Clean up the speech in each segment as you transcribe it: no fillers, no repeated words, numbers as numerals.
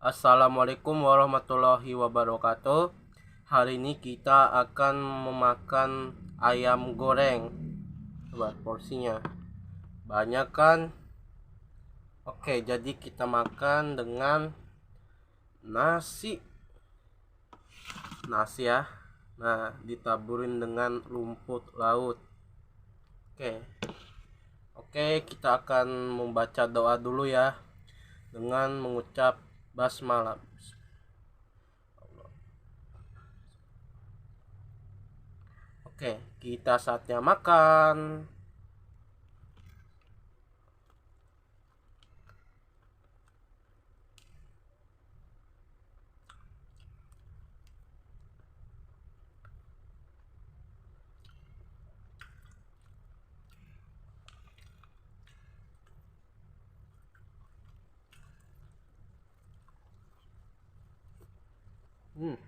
Assalamualaikum warahmatullahi wabarakatuh. Hari ini kita akan memakan ayam goreng. Coba porsinya banyak kan? Oke, jadi kita makan dengan nasi ya. Nah, ditaburin dengan rumput laut. Oke, kita akan membaca doa dulu ya, dengan mengucap basmalah. Oke, kita saatnya makan. Hmm.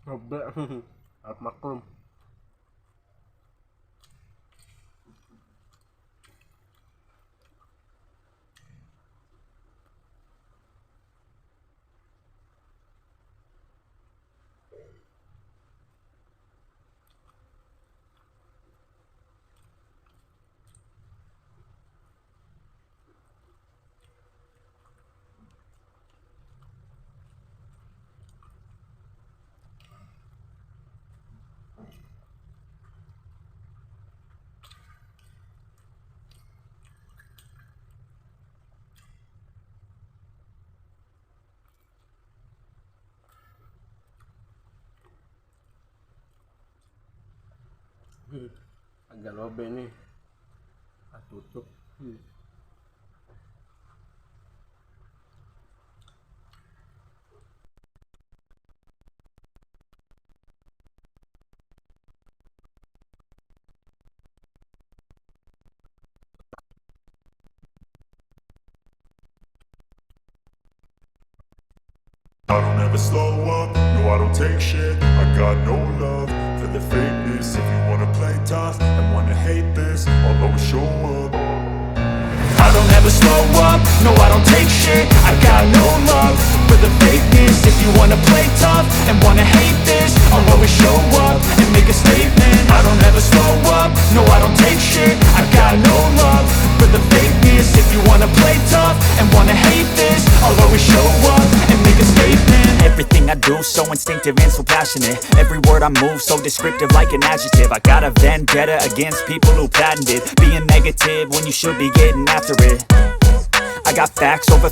Robek. Harap maklum. Agak robek nih. Tutup. I don't ever slow up, no I don't take shit. I got no love for the fakeness. If you wanna play tough and wanna hate this, I'll always show up. I don't ever slow up, no I don't take shit. I got no love for the fakeness. If you wanna play tough and wanna hate this, I'll always show up and make a statement. I don't ever slow up, no I don't take shit. I got no love for the fakeness. If you wanna play tough and wanna hate this, I'll always show up and make a statement. Everything I do so instinctive and so passionate. Every word I move so descriptive like an adjective. I got a vendetta against people who patented being negative when you should be getting after it. I got facts over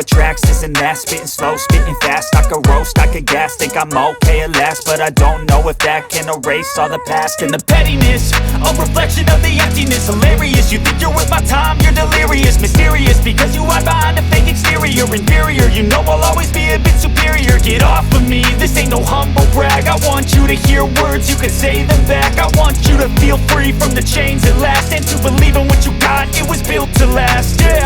tracks, this and that. Spitting slow, spitting fast, I could roast, I could gas. Think I'm okay at last, but I don't know if that can erase all the past. And the pettiness, a reflection of the emptiness. Hilarious, you think you're worth my time, you're delirious. Mysterious, because you hide behind a fake exterior. Inferior, you know I'll always be a bit superior. Get off of me, this ain't no humble brag. I want you to hear words, you can say them back. I want you to feel free from the chains at last, and to believe in what you got, it was built to last, yeah.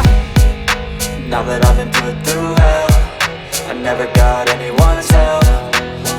Now that I've been put through hell, I never got anyone's help.